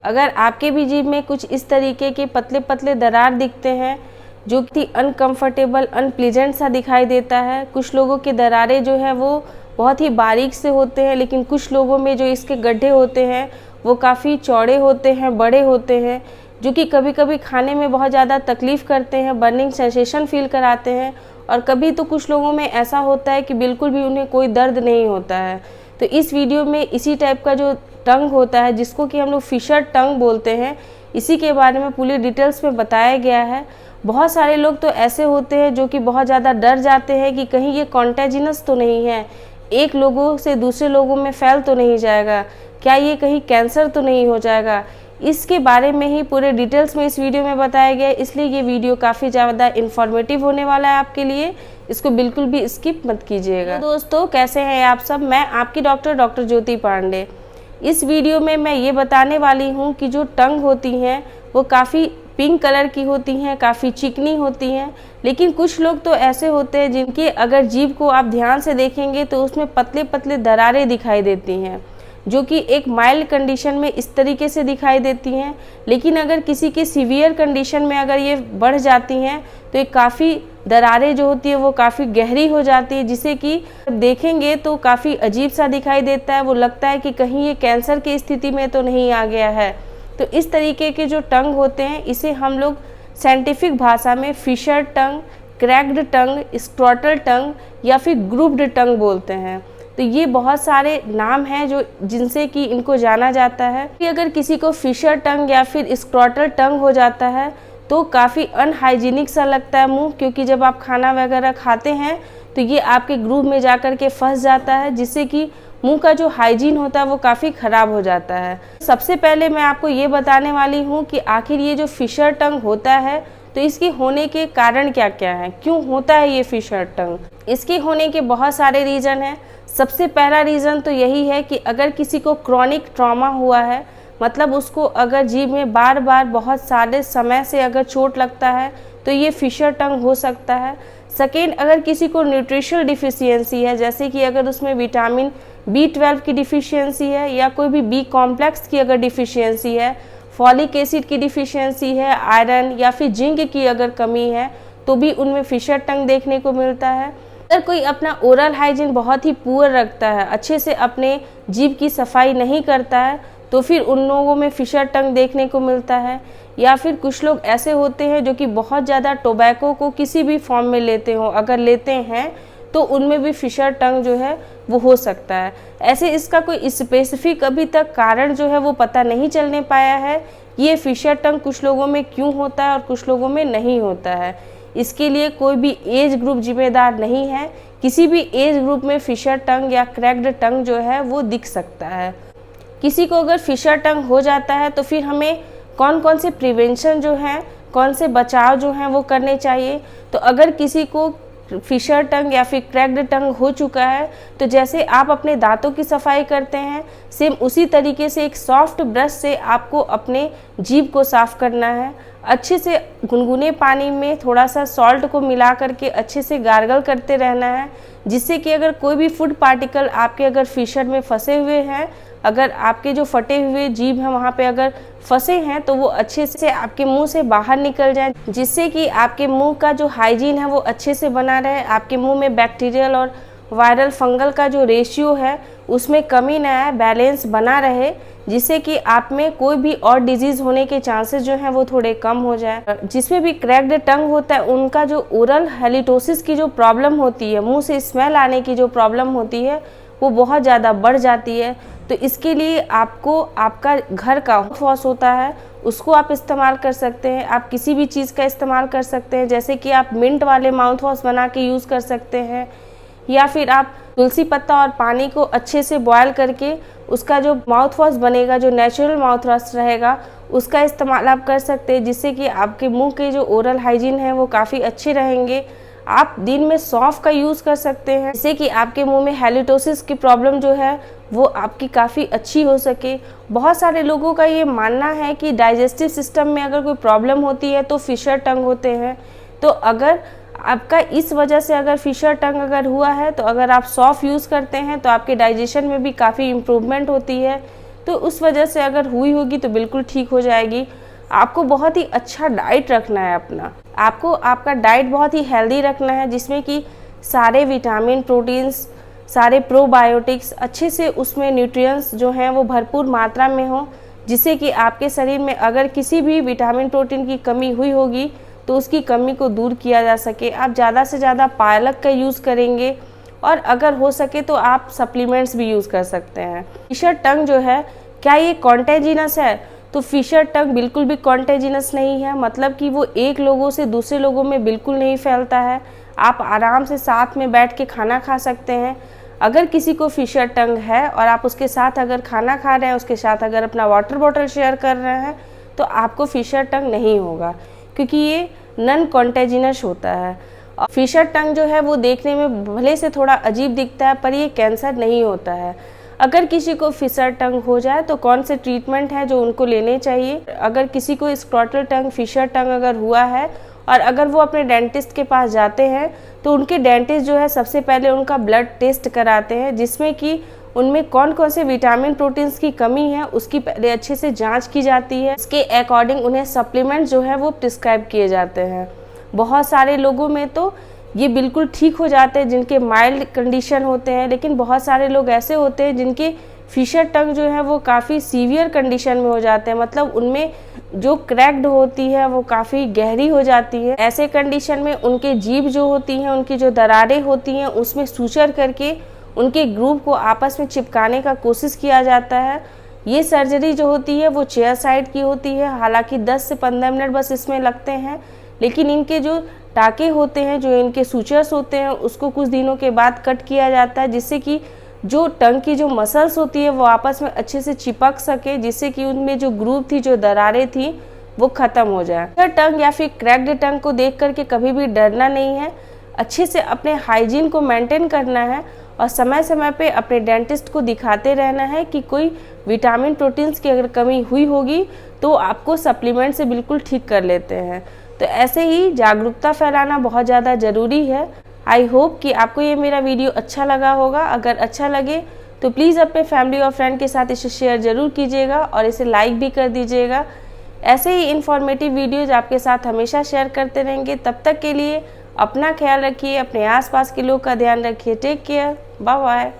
अगर आपके भी जीभ में कुछ इस तरीके के पतले पतले दरार दिखते हैं जो कि अनकंफर्टेबल अनप्लीजेंट सा दिखाई देता है, कुछ लोगों के दरारें जो है वो बहुत ही बारीक से होते हैं, लेकिन कुछ लोगों में जो इसके गड्ढे होते हैं वो काफ़ी चौड़े होते हैं, बड़े होते हैं, जो कि कभी कभी खाने में बहुत ज़्यादा तकलीफ़ करते हैं, बर्निंग सेंसेशन फील कराते हैं। और कभी तो कुछ लोगों में ऐसा होता है कि बिल्कुल भी उन्हें कोई दर्द नहीं होता है। तो इस वीडियो में इसी टाइप का जो टंग होता है, जिसको कि हम लोग फिशर टंग बोलते हैं, इसी के बारे में पूरी डिटेल्स में बताया गया है। बहुत सारे लोग तो ऐसे होते हैं जो कि बहुत ज़्यादा डर जाते हैं कि कहीं ये कॉन्टेजिनस तो नहीं है, एक लोगों से दूसरे लोगों में फैल तो नहीं जाएगा, क्या ये कहीं कैंसर तो नहीं हो जाएगा। इसके बारे में ही पूरे डिटेल्स में इस वीडियो में बताया गया है, इसलिए ये वीडियो काफ़ी ज़्यादा इन्फॉर्मेटिव होने वाला है आपके लिए। इसको बिल्कुल भी स्किप मत कीजिएगा। तो दोस्तों, कैसे हैं आप सब? मैं आपकी डॉक्टर ज्योति पांडे। इस वीडियो में मैं ये बताने वाली हूँ कि जो टंग होती हैं वो काफ़ी पिंक कलर की होती हैं, काफ़ी चिकनी होती हैं, लेकिन कुछ लोग तो ऐसे होते हैं जिनके अगर जीभ को आप ध्यान से देखेंगे तो उसमें पतले पतले दरारें दिखाई देती हैं, जो कि एक माइल्ड कंडीशन में इस तरीके से दिखाई देती हैं। लेकिन अगर किसी के सीवियर कंडीशन में अगर ये बढ़ जाती हैं तो ये काफ़ी दरारें जो होती है वो काफ़ी गहरी हो जाती है, जिसे कि देखेंगे तो काफ़ी अजीब सा दिखाई देता है। वो लगता है कि कहीं ये कैंसर की स्थिति में तो नहीं आ गया है। तो इस तरीके के जो टंग होते हैं इसे हम लोग साइंटिफिक भाषा में फिशर टंग, क्रैक्ड टंग, स्क्रॉटल टंग या फिर ग्रुप्ड टंग बोलते हैं। तो ये बहुत सारे नाम हैं जो जिनसे कि इनको जाना जाता है। कि अगर किसी को फिशर टंग या फिर स्क्रॉटल टंग हो जाता है तो काफ़ी अनहाइजीनिक सा लगता है मुंह, क्योंकि जब आप खाना वगैरह खाते हैं तो ये आपके ग्रूव में जा कर के फंस जाता है, जिससे कि मुंह का जो हाइजीन होता है वो काफ़ी ख़राब हो जाता है। सबसे पहले मैं आपको ये बताने वाली हूँ कि आखिर ये जो फिशर टंग होता है तो इसके होने के कारण क्या क्या हैं, क्यों होता है ये फिशर टंग। इसके होने के बहुत सारे रीज़न हैं। सबसे पहला रीज़न तो यही है कि अगर किसी को क्रॉनिक ट्रॉमा हुआ है, मतलब उसको अगर जीभ में बार बार बहुत सारे समय से अगर चोट लगता है तो ये फिशर टंग हो सकता है। सेकेंड, अगर किसी को न्यूट्रिशनल डिफिशियंसी है, जैसे कि अगर उसमें विटामिन B12 की डिफिशियंसी है या कोई भी B कॉम्प्लेक्स की अगर डिफिशियंसी है, फॉलिक एसिड की डिफिशियंसी है, आयरन या फिर जिंक की अगर कमी है, तो भी उनमें फिशर टंग देखने को मिलता है। अगर कोई अपना ओरल हाइजीन बहुत ही पुअर रखता है, अच्छे से अपने जीभ की सफाई नहीं करता है, तो फिर उन लोगों में फिशर टंग देखने को मिलता है। या फिर कुछ लोग ऐसे होते हैं जो कि बहुत ज़्यादा टोबैको को किसी भी फॉर्म में लेते हो, अगर लेते हैं तो उनमें भी फिशर टंग जो है वो हो सकता है। ऐसे इसका कोई स्पेसिफिक अभी तक कारण जो है वो पता नहीं चलने पाया है, ये फिशर टंग कुछ लोगों में क्यों होता है और कुछ लोगों में नहीं होता है। इसके लिए कोई भी एज ग्रुप जिम्मेदार नहीं है, किसी भी एज ग्रुप में फिशर टंग या क्रैक्ड टंग जो है वो दिख सकता है। किसी को अगर फिशर टंग हो जाता है तो फिर हमें कौन कौन से प्रिवेंशन जो हैं, कौन से बचाव जो हैं वो करने चाहिए। तो अगर किसी को फिशर टंग या फिर क्रैक्ड टंग हो चुका है तो जैसे आप अपने दांतों की सफाई करते हैं, सेम उसी तरीके से एक सॉफ्ट ब्रश से आपको अपने जीभ को साफ़ करना है। अच्छे से गुनगुने पानी में थोड़ा सा सॉल्ट को मिला करके अच्छे से गार्गल करते रहना है, जिससे कि अगर कोई भी फूड पार्टिकल आपके अगर फिशर में फंसे हुए हैं, अगर आपके जो फटे हुए जीभ हैं वहाँ पे अगर फंसे हैं तो वो अच्छे से आपके मुंह से बाहर निकल जाए, जिससे कि आपके मुंह का जो हाइजीन है वो अच्छे से बना रहे, आपके मुंह में बैक्टीरियल और वायरल फंगल का जो रेशियो है उसमें कमी न आए, बैलेंस बना रहे, जिससे कि आप में कोई भी और डिजीज़ होने के चांसेस जो हैं वो थोड़े कम हो जाए। जिसमें भी क्रैक्ड टंग होता है उनका जो ओरल हैलिटोसिस की जो प्रॉब्लम होती है, मुंह से स्मेल आने की जो प्रॉब्लम होती है वो बहुत ज़्यादा बढ़ जाती है। तो इसके लिए आपको आपका घर का माउथ वॉश होता है उसको आप इस्तेमाल कर सकते हैं। आप किसी भी चीज़ का इस्तेमाल कर सकते हैं, जैसे कि आप मिंट वाले माउथ वॉश बना के यूज़ कर सकते हैं, या फिर आप तुलसी पत्ता और पानी को अच्छे से बॉयल करके उसका जो माउथ वॉश बनेगा, जो नेचुरल माउथ वॉश रहेगा, उसका इस्तेमाल आप कर सकते हैं, जिससे कि आपके मुंह के जो ओरल हाइजीन है वो काफ़ी अच्छे रहेंगे। आप दिन में सौंफ का यूज़ कर सकते हैं, जिससे कि आपके मुंह में हैलिटोसिस की प्रॉब्लम जो है वो आपकी काफ़ी अच्छी हो सके। बहुत सारे लोगों का ये मानना है कि डाइजेस्टिव सिस्टम में अगर कोई प्रॉब्लम होती है तो फिशर टंग होते हैं। तो अगर आपका इस वजह से अगर फिशर टंग अगर हुआ है तो अगर आप सौंफ यूज़ करते हैं तो आपके डाइजेशन में भी काफ़ी इम्प्रूवमेंट होती है। तो उस वजह से अगर हुई होगी तो बिल्कुल ठीक हो जाएगी। आपको बहुत ही अच्छा डाइट रखना है अपना, आपको आपका डाइट बहुत ही हेल्दी रखना है, जिसमें कि सारे विटामिन, प्रोटीन्स, सारे प्रोबायोटिक्स अच्छे से उसमें न्यूट्रिएंट्स जो हैं वो भरपूर मात्रा में हो, जिससे कि आपके शरीर में अगर किसी भी विटामिन प्रोटीन की कमी हुई होगी तो उसकी कमी को दूर किया जा सके। आप ज़्यादा से ज़्यादा पालक का यूज़ करेंगे और अगर हो सके तो आप सप्लीमेंट्स भी यूज़ कर सकते हैं। फिशर टंग जो है, क्या ये कॉन्टेजिनस है? तो फिशर टंग बिल्कुल भी कॉन्टेजिनस नहीं है, मतलब कि वो एक लोगों से दूसरे लोगों में बिल्कुल नहीं फैलता है। आप आराम से साथ में बैठ के खाना खा सकते हैं। अगर किसी को फिशर टंग है और आप उसके साथ अगर खाना खा रहे हैं, उसके साथ अगर अपना वाटर बॉटल शेयर कर रहे हैं, तो आपको फिशर टंग नहीं होगा, क्योंकि ये नॉन कॉन्टेजिनस होता है। और फिशर टंग जो है वो देखने में भले से थोड़ा अजीब दिखता है, पर ये कैंसर नहीं होता है। अगर किसी को फिशर टंग हो जाए तो कौन से ट्रीटमेंट है जो उनको लेने चाहिए? अगर किसी को स्क्रॉटल टंग, फिशर टंग अगर हुआ है और अगर वो अपने डेंटिस्ट के पास जाते हैं तो उनके डेंटिस्ट जो है सबसे पहले उनका ब्लड टेस्ट कराते हैं, जिसमें कि उनमें कौन कौन से विटामिन प्रोटीन्स की कमी है उसकी पहले अच्छे से जांच की जाती है। इसके अकॉर्डिंग उन्हें सप्लीमेंट जो है वो प्रिस्क्राइब किए जाते हैं। बहुत सारे लोगों में तो ये बिल्कुल ठीक हो जाते हैं जिनके माइल्ड कंडीशन होते हैं, लेकिन बहुत सारे लोग ऐसे होते हैं जिनके फिशर टंग जो है वो काफ़ी सीवियर कंडीशन में हो जाते हैं, मतलब उनमें जो क्रैक्ड होती है वो काफ़ी गहरी हो जाती है। ऐसे कंडीशन में उनके जीभ जो होती हैं, उनकी जो दरारें होती हैं, उसमें सूचर करके उनके ग्रूव को आपस में चिपकाने का कोशिश किया जाता है। ये सर्जरी जो होती है वो चेयर साइड की होती है, हालांकि 10 से 15 मिनट बस इसमें लगते हैं, लेकिन इनके जो टाके होते हैं, जो इनके सूचर्स होते हैं, उसको कुछ दिनों के बाद कट किया जाता है, जिससे कि जो टंग की जो मसल्स होती है वो आपस में अच्छे से चिपक सके, जिससे कि उनमें जो ग्रूव थी, जो दरारें थी, वो ख़त्म हो जाए। टंग या फिर क्रैक्ड टंग को देख करके कभी भी डरना नहीं है, अच्छे से अपने हाइजीन को मेंटेन करना है और समय समय पे अपने डेंटिस्ट को दिखाते रहना है कि कोई विटामिन प्रोटीन्स की अगर कमी हुई होगी तो आपको सप्लीमेंट से बिल्कुल ठीक कर लेते हैं। तो ऐसे ही जागरूकता फैलाना बहुत ज़्यादा ज़रूरी है। आई होप कि आपको ये मेरा वीडियो अच्छा लगा होगा। अगर अच्छा लगे तो प्लीज़ अपने फैमिली और फ्रेंड के साथ इसे शेयर ज़रूर कीजिएगा और इसे लाइक भी कर दीजिएगा। ऐसे ही इन्फॉर्मेटिव वीडियोज़ आपके साथ हमेशा शेयर करते रहेंगे। तब तक के लिए अपना ख्याल रखिए, अपने आसपास के लोग का ध्यान रखिए। Take care, bye bye.